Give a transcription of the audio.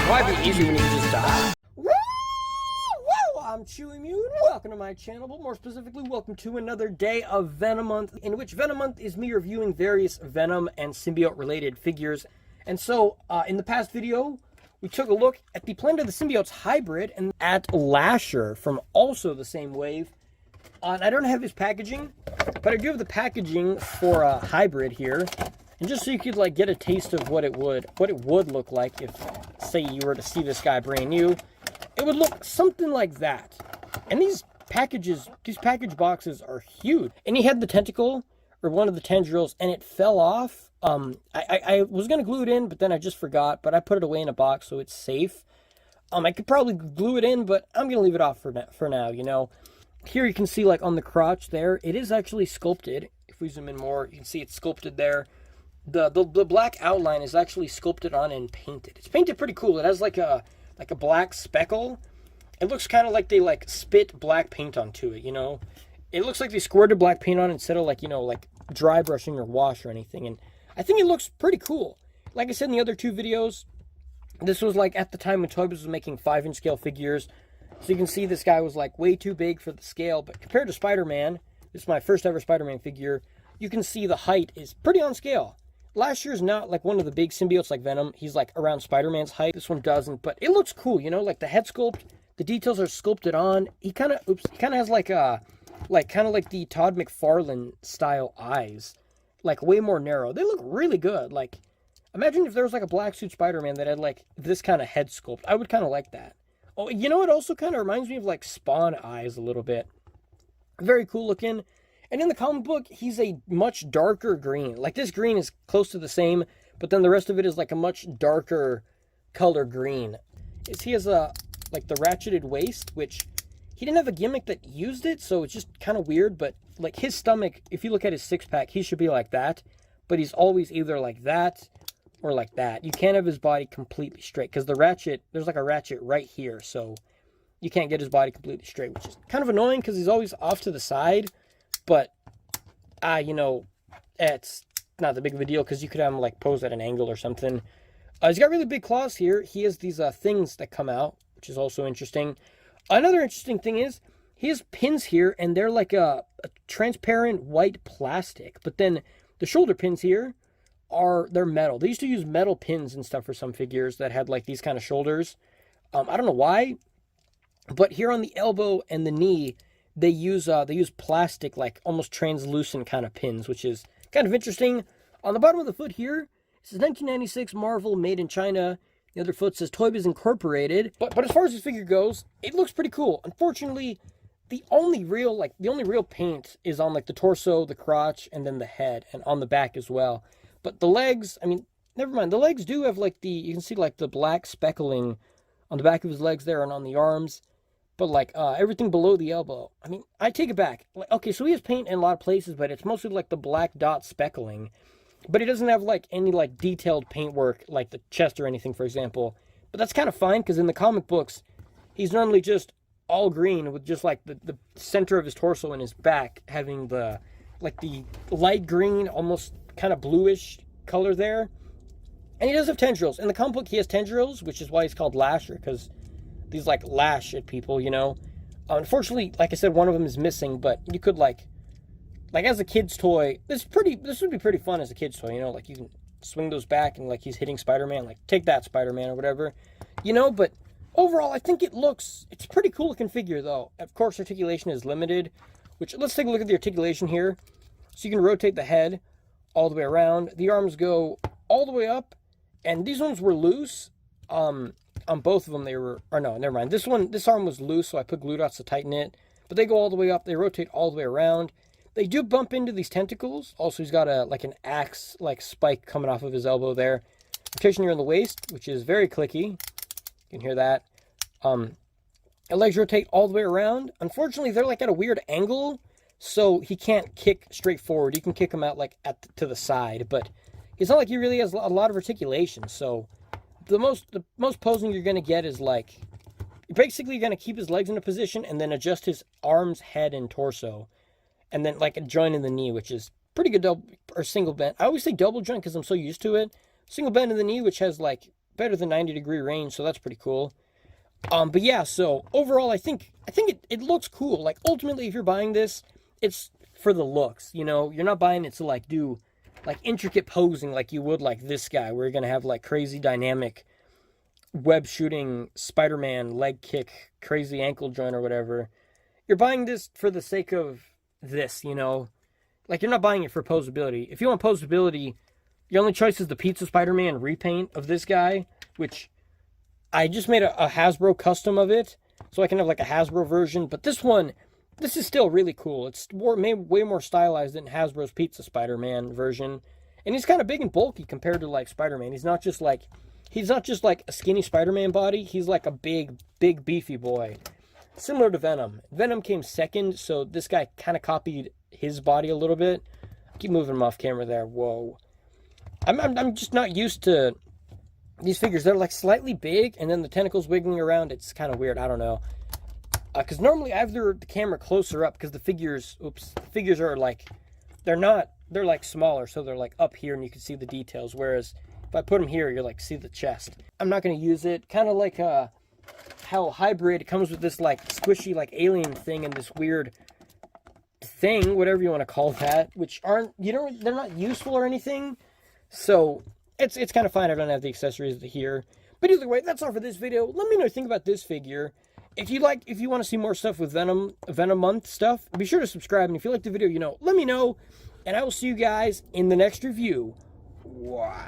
Why be easy when you can just die? Woo! I'm Chewy Mew, and welcome to my channel, but more specifically, welcome to another day of Venom Month, in which Venom Month is me reviewing various Venom and Symbiote-related figures. And so, in the past video, we took a look at the Planet of the Symbiotes hybrid and at Lasher from also the same wave. And I don't have his packaging, but I do have the packaging for a hybrid here. And just so you could like get a taste of what it would look like if, say, you were to see this guy brand new, it would look something like that. And these package boxes are huge. And he had the tentacle, or one of the tendrils, and it fell off. I was gonna glue it in, but then I just forgot. But I put it away in a box so it's safe. I could probably glue it in, but I'm gonna leave it off for now. You know, here you can see like on the crotch there, it is actually sculpted. If we zoom in more, you can see it's sculpted there. The black outline is actually sculpted on and painted. It's painted pretty cool. It has like a black speckle. It looks kind of like they like spit black paint onto it, you know. It looks like they squirted black paint on instead of like, you know, like dry brushing or wash or anything. And I think it looks pretty cool. Like I said in the other two videos, this was like at the time when ToyBiz was making 5-inch scale figures. So you can see this guy was like way too big for the scale. But compared to Spider-Man, this is my first ever Spider-Man figure, you can see the height is pretty on scale. Lasher is not like one of the big symbiotes like Venom. He's like around Spider-Man's height. This one doesn't, but it looks cool, you know, like the head sculpt, the details are sculpted on. He kind of has like the Todd McFarlane style eyes, like way more narrow. They look really good. Like, imagine if there was like a black suit Spider-Man that had like this kind of head sculpt. I would kind of like that. Oh, you know, it also kind of reminds me of like Spawn eyes a little bit. Very cool looking. And in the comic book, he's a much darker green. Like, this green is close to the same, but then the rest of it is like a much darker color green. He has like the ratcheted waist, which he didn't have a gimmick that used it, so it's just kind of weird. But like his stomach, if you look at his six-pack, he should be like that, but he's always either like that or like that. You can't have his body completely straight, because the ratchet, there's like a ratchet right here, so you can't get his body completely straight, which is kind of annoying because he's always off to the side. But, you know, it's not that big of a deal because you could have him, like, pose at an angle or something. He's got really big claws here. He has these things that come out, which is also interesting. Another interesting thing is he has pins here, and they're like a transparent white plastic. But then the shoulder pins here they're metal. They used to use metal pins and stuff for some figures that had, like, these kind of shoulders. I don't know why, but here on the elbow and the knee, they use plastic, like almost translucent kind of pins, which is kind of interesting. On the bottom of the foot here, it says 1996 Marvel made in China. The other foot says ToyBiz Incorporated. But as far as this figure goes, it looks pretty cool. Unfortunately, the only real paint is on like the torso, the crotch, and then the head, and on the back as well. But the legs, I mean, never mind. The legs do have like you can see like the black speckling on the back of his legs there and on the arms. But, like, everything below the elbow, I mean, I take it back. Like, okay, so he has paint in a lot of places, but it's mostly, like, the black dot speckling. But he doesn't have, like, any, like, detailed paintwork, like the chest or anything, for example. But that's kind of fine, because in the comic books, he's normally just all green with just, like, the center of his torso and his back having the light green, almost kind of bluish color there. And he does have tendrils. In the comic book, he has tendrils, which is why he's called Lasher, because these like lash at people, you know. Unfortunately, like I said, one of them is missing, but you could like as a kid's toy, this would be pretty fun as a kid's toy, you know, like you can swing those back and like he's hitting Spider-Man, like take that Spider-Man or whatever, you know. But overall, I think it's pretty cool looking figure though. Of course, articulation is limited, which let's take a look at the articulation here. So you can rotate the head all the way around. The arms go all the way up, and these ones were loose. On both of them, no, never mind. This arm was loose, so I put glue dots to tighten it. But they go all the way up. They rotate all the way around. They do bump into these tentacles. Also, he's got an axe, like, spike coming off of his elbow there. Rotation here on the waist, which is very clicky. You can hear that. The legs rotate all the way around. Unfortunately, they're, like, at a weird angle, so he can't kick straight forward. You can kick him out, like, to the side. But it's not like he really has a lot of articulation, so the most posing you're going to get is like, basically you're going to keep his legs in a position and then adjust his arms, head, and torso. And then like a joint in the knee, which is pretty good double or single bend. I always say double joint because I'm so used to it. Single bend in the knee, which has like better than 90-degree range, so that's pretty cool. But yeah, so overall, I think it looks cool. Like, ultimately, if you're buying this, it's for the looks, you know? You're not buying it to, like, do, like, intricate posing like you would, like, this guy, where you're gonna have, like, crazy dynamic web shooting Spider-Man leg kick, crazy ankle joint or whatever. You're buying this for the sake of this, you know? Like, you're not buying it for posability. If you want posability, your only choice is the Pizza Spider-Man repaint of this guy, which I just made a Hasbro custom of it, so I can have, like, a Hasbro version. But this one, this is still really cool. It's way more stylized than Hasbro's Pizza Spider-Man version. And he's kind of big and bulky compared to, like, Spider-Man. He's not just like a skinny Spider-Man body. He's like a big, beefy boy. Similar to Venom. Venom came second, so this guy kind of copied his body a little bit. Keep moving him off camera there. Whoa. I'm just not used to these figures. They're like slightly big, and then the tentacles wiggling around. It's kind of weird. I don't know. Because normally I have the camera closer up because the figures are like, they're like smaller, so they're like up here and you can see the details. Whereas if I put them here, you're like, see the chest. I'm not going to use it. Kind of like how Hybrid comes with this like squishy like alien thing and this weird thing, whatever you want to call that, which they're not useful or anything. So it's kind of fine I don't have the accessories here. But either way, that's all for this video. Let me know what you think about this figure. If you want to see more stuff with Venom month stuff, be sure to subscribe. And if you like the video, let me know. And I will see you guys in the next review. Wow.